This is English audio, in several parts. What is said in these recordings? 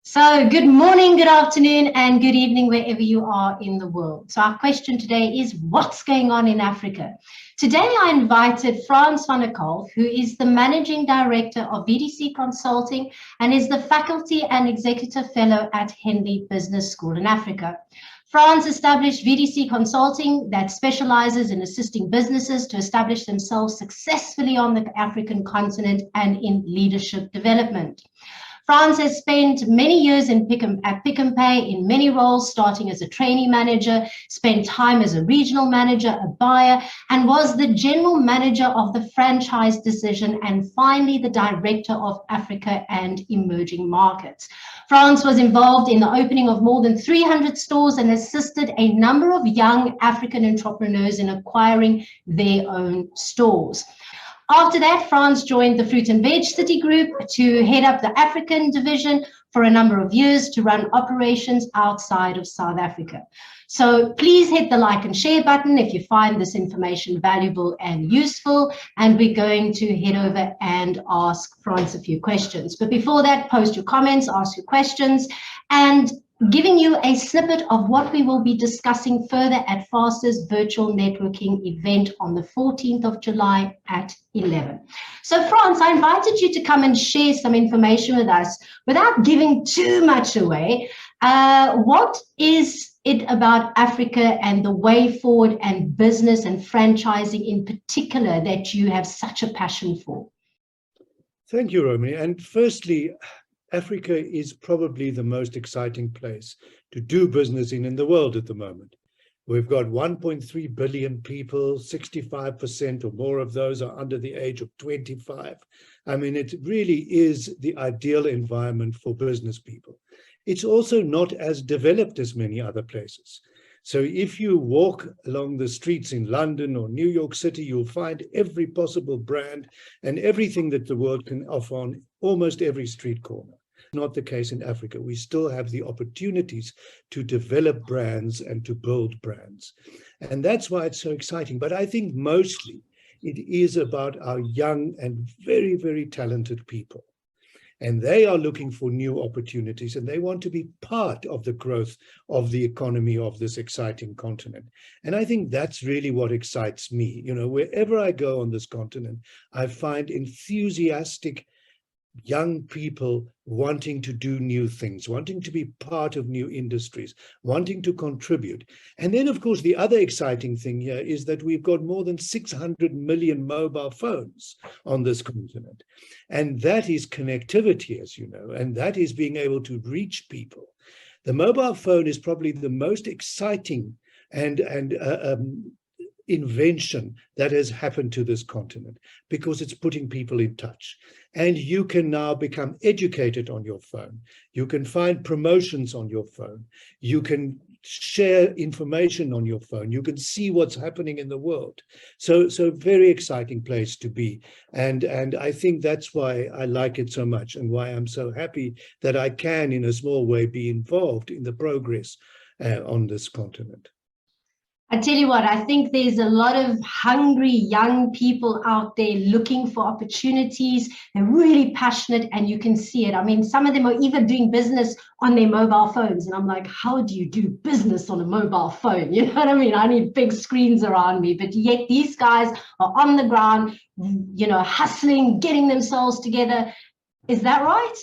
So good morning, good afternoon, and good evening, wherever you are in the world. So our question today is, what's going on in Africa? Today, I invited Frans van Colff, who is the Managing Director of VDC Consulting and is the Faculty and Executive Fellow at Henley Business School in Africa. Frans established VDC Consulting that specializes in assisting businesses to establish themselves successfully on the African continent and in leadership development. Frans has spent many years at Pick n Pay in many roles, starting as a trainee manager, spent time as a regional manager, a buyer, and was the general manager of the franchise division, and finally the director of Africa and emerging markets. Frans was involved in the opening of more than 300 stores and assisted a number of young African entrepreneurs in acquiring their own stores. After that, Frans joined the Fruit and Veg City Group to head up the African division for a number of years to run operations outside of South Africa. So please hit the like and share button if you find this information valuable and useful. And we're going to head over and ask Frans a few questions. But before that, post your comments, ask your questions, and giving you a snippet of what we will be discussing further at FAST's virtual networking event on the 14th of July at 11. So Frans, I invited you to come and share some information with us without giving too much away. What is it about Africa and the way forward and business and franchising in particular that you have such a passion for? Thank you, Romy. And firstly, Africa is probably the most exciting place to do business in the world at the moment. We've got 1.3 billion people, 65% or more of those are under the age of 25. I mean, it really is the ideal environment for business people. It's also not as developed as many other places. So if you walk along the streets in London or New York City, you'll find every possible brand and everything that the world can offer on almost every street corner. Not the case in Africa. We still have the opportunities to develop brands and to build brands. And that's why it's so exciting. But I think mostly it is about our young and very, very talented people. And they are looking for new opportunities and they want to be part of the growth of the economy of this exciting continent. And I think that's really what excites me. You know, wherever I go on this continent, I find enthusiastic young people wanting to do new things, wanting to be part of new industries, wanting to contribute. And then, of course, the other exciting thing here is that we've got more than 600 million mobile phones on this continent. And that is connectivity, as you know, and that is being able to reach people. The mobile phone is probably the most exciting and invention that has happened to this continent because it's putting people in touch. And you can now become educated on your phone. You can find promotions on your phone. You can share information on your phone. You can see what's happening in the world. So very exciting place to be. And I think that's why I like it so much and why I'm so happy that I can, in a small way, be involved in the progress on this continent. I tell you what, I think there's a lot of hungry young people out there looking for opportunities. They're really passionate and you can see it. I mean, some of them are even doing business on their mobile phones. And I'm like, how do you do business on a mobile phone? You know what I mean? I need big screens around me, but yet these guys are on the ground, you know, hustling, getting themselves together. Is that right?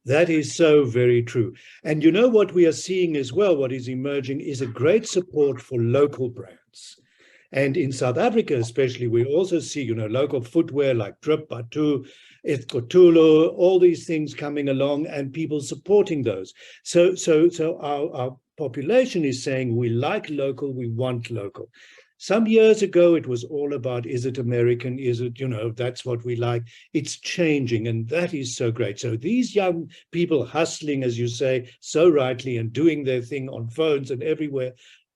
That is so very true. And you know what we are seeing as well, what is emerging is a great support for local brands. And in South Africa especially, we also see, you know, local footwear like Drip, Batu, Etkotulu, all these things coming along and people supporting those. So our population is saying we like local, we want local. Some years ago, it was all about, is it American? Is it, you know, that's what we like. It's changing, and that is so great. So these young people hustling, as you say, so rightly, and doing their thing on phones and everywhere,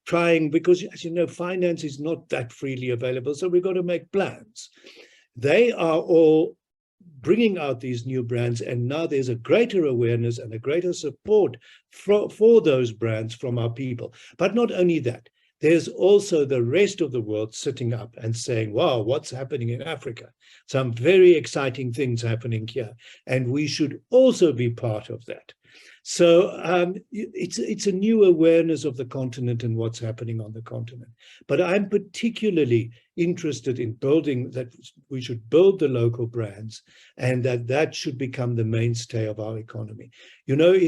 trying, because, as you know, finance is not that freely available, so we've got to make plans. They are all bringing out these new brands, and now there's a greater awareness and a greater support for those brands from our people. But not only that, there's also the rest of the world sitting up and saying, wow, what's happening in Africa? Some very exciting things happening here. And we should also be part of that. So it's a new awareness of the continent and what's happening on the continent. But I'm particularly interested in building that we should build the local brands, and that should become the mainstay of our economy. You know,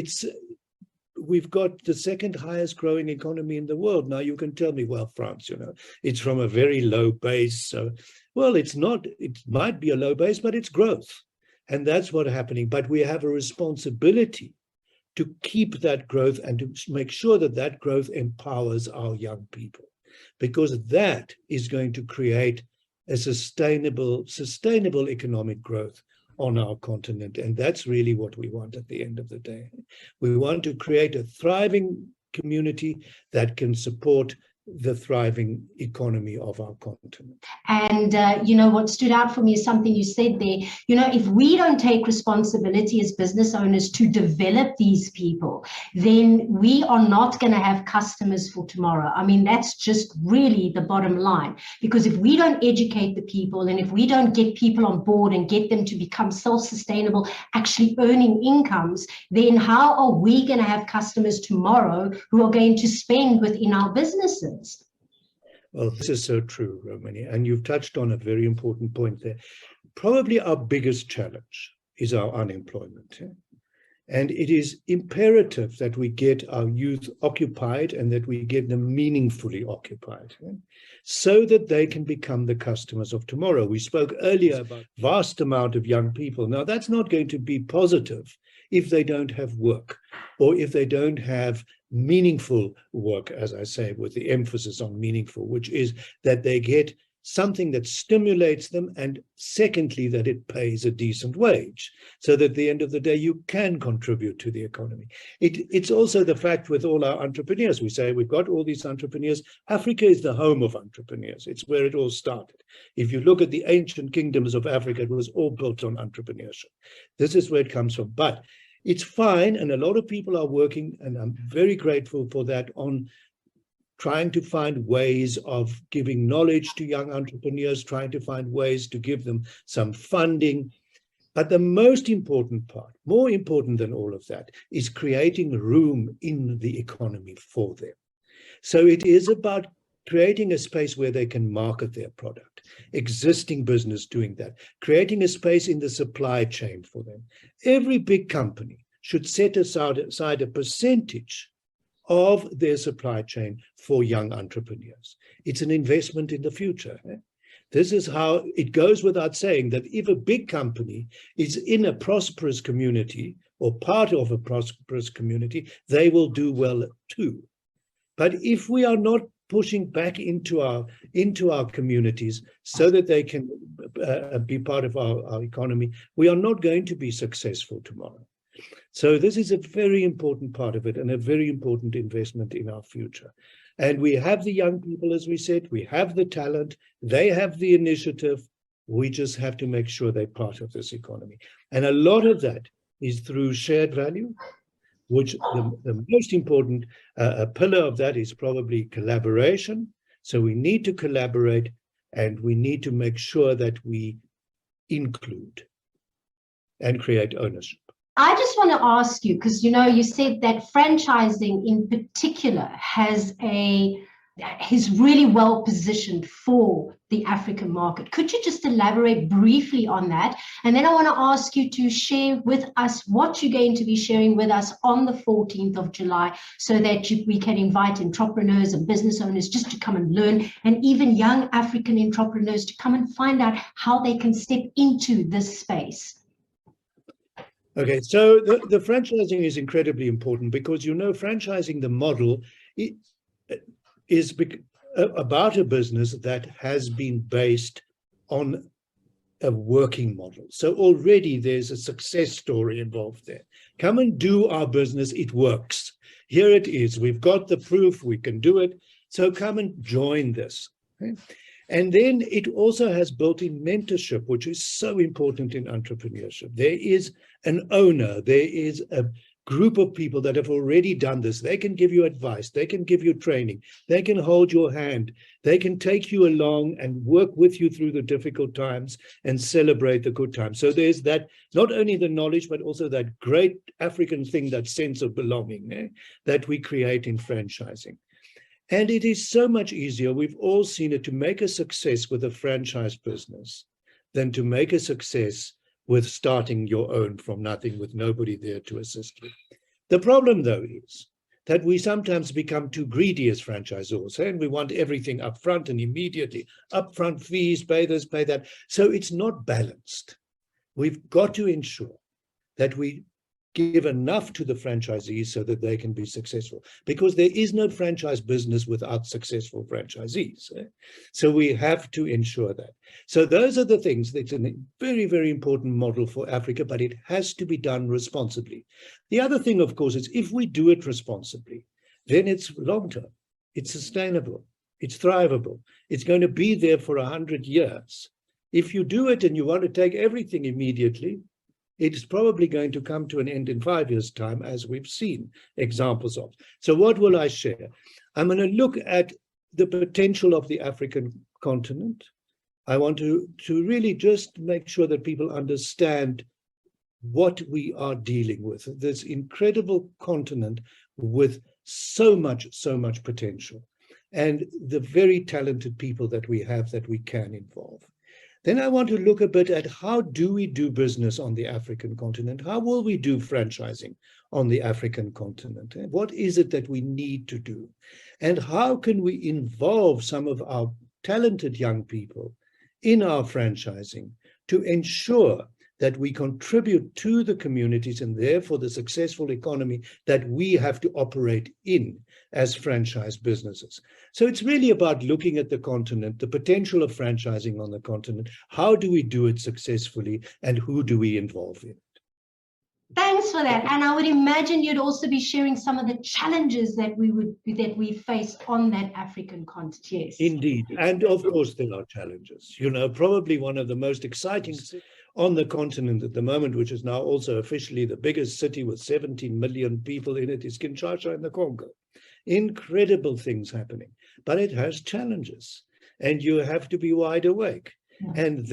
we've got the second highest growing economy in the world. Now you can tell me, well, France, you know, it's from a very low base. So, well, it's not, it might be a low base, but it's growth. And that's what's happening. But we have a responsibility to keep that growth and to make sure that that growth empowers our young people, because that is going to create a sustainable economic growth on our continent. And that's really what we want at the end of the day. We want to create a thriving community that can support the thriving economy of our continent. And, you know, what stood out for me is something you said there. You know, if we don't take responsibility as business owners to develop these people, then we are not going to have customers for tomorrow. I mean, that's just really the bottom line. Because if we don't educate the people, and if we don't get people on board and get them to become self-sustainable, actually earning incomes, then how are we going to have customers tomorrow who are going to spend within our businesses? Well, this is so true, Romani, and you've touched on a very important point there. Probably our biggest challenge is our unemployment. And it is imperative that we get our youth occupied and that we get them meaningfully occupied, so that they can become the customers of tomorrow. We spoke earlier about vast amount of young people. Now, that's not going to be positive if they don't have work, or if they don't have meaningful work, as I say, with the emphasis on meaningful, which is that they get something that stimulates them, and secondly, that it pays a decent wage, so that at the end of the day, you can contribute to the economy. It's also the fact with all our entrepreneurs. We say we've got all these entrepreneurs. Africa is the home of entrepreneurs. It's where it all started. If you look at the ancient kingdoms of Africa, it was all built on entrepreneurship. This is where it comes from. But it's fine, and a lot of people are working, and I'm very grateful for that, on trying to find ways of giving knowledge to young entrepreneurs, trying to find ways to give them some funding. But the most important part, more important than all of that, is creating room in the economy for them. So it is about creating a space where they can market their product, existing business doing that, creating a space in the supply chain for them. Every big company should set aside a percentage of their supply chain for young entrepreneurs. It's an investment in the future. This is how it goes without saying that if a big company is in a prosperous community or part of a prosperous community, they will do well too. But if we are not pushing back into our communities so that they can be part of our economy, we are not going to be successful tomorrow. So this is a very important part of it, and a very important investment in our future. And we have the young people, as we said, we have the talent, they have the initiative. We just have to make sure they're part of this economy. And a lot of that is through shared value, which the most important pillar of that is probably collaboration. So we need to collaborate, and we need to make sure that we include and create ownership. I just want to ask you, because, you know, you said that franchising in particular is really well positioned for the African market. Could you just elaborate briefly on that? And then I want to ask you to share with us what you're going to be sharing with us on the 14th of July, so that we can invite entrepreneurs and business owners just to come and learn, and even young African entrepreneurs to come and find out how they can step into this space. Okay, so the franchising is incredibly important, because, you know, franchising, the model is about a business that has been based on a working model. So already there's a success story involved there. Come and do our business, it works. Here it is, we've got the proof, we can do it. So come and join this. Okay? And then it also has built-in mentorship, which is so important in entrepreneurship. There is an owner, there is a group of people that have already done this. They can give you advice, they can give you training, they can hold your hand, they can take you along and work with you through the difficult times and celebrate the good times. So there's that, not only the knowledge, but also that great African thing, that sense of belonging that we create in franchising. And it is so much easier, we've all seen it, to make a success with a franchise business than to make a success with starting your own from nothing with nobody there to assist you. The problem, though, is that we sometimes become too greedy as franchisors, and we want everything up front and immediately, upfront fees, pay this, pay that. So it's not balanced. We've got to ensure that we give enough to the franchisees so that they can be successful, because there is no franchise business without successful franchisees. So we have to ensure that. So those are the things. That's a very, very important model for Africa, but it has to be done responsibly. The other thing, of course, is if we do it responsibly, then it's long-term, it's sustainable, it's thrivable, it's going to be there for 100 years. If you do it and you want to take everything immediately, it's probably going to come to an end in 5 years' time, as we've seen examples of. So what will I share? I'm going to look at the potential of the African continent. I want to really just make sure that people understand what we are dealing with. This incredible continent with so much potential, and the very talented people that we have that we can involve. Then I want to look a bit at how do we do business on the African continent? How will we do franchising on the African continent? What is it that we need to do? And how can we involve some of our talented young people in our franchising to ensure that we contribute to the communities and therefore the successful economy that we have to operate in as franchise businesses. So it's really about looking at the continent, the potential of franchising on the continent. How do we do it successfully, and who do we involve in it? Thanks for that. And I would imagine you'd also be sharing some of the challenges that we face on that African continent. Yes. Indeed. And of course there are challenges. You know, probably one of the most exciting on the continent at the moment, which is now also officially the biggest city with 17 million people in it, is Kinshasa in the Congo. Incredible things happening, but it has challenges, and you have to be wide awake. Yeah. And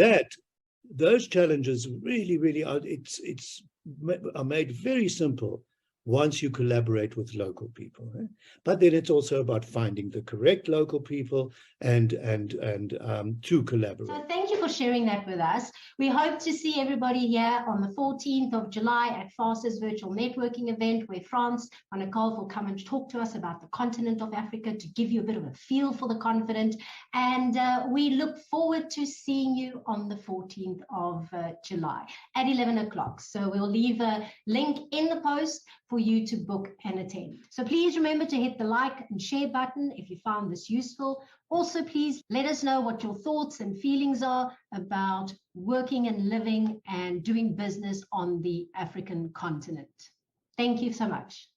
those challenges really are, are made very simple once you collaborate with local people. But then it's also about finding the correct local people and to collaborate. So thank you for sharing that with us. We hope to see everybody here on the 14th of July at FAST's virtual networking event, where Frans van Colff will come and talk to us about the continent of Africa to give you a bit of a feel for the continent. And we look forward to seeing you on the 14th of July at 11 o'clock. So we'll leave a link in the post for you to book and attend. So please remember to hit the like and share button if you found this useful. Also, please let us know what your thoughts and feelings are about working and living and doing business on the African continent. Thank you so much.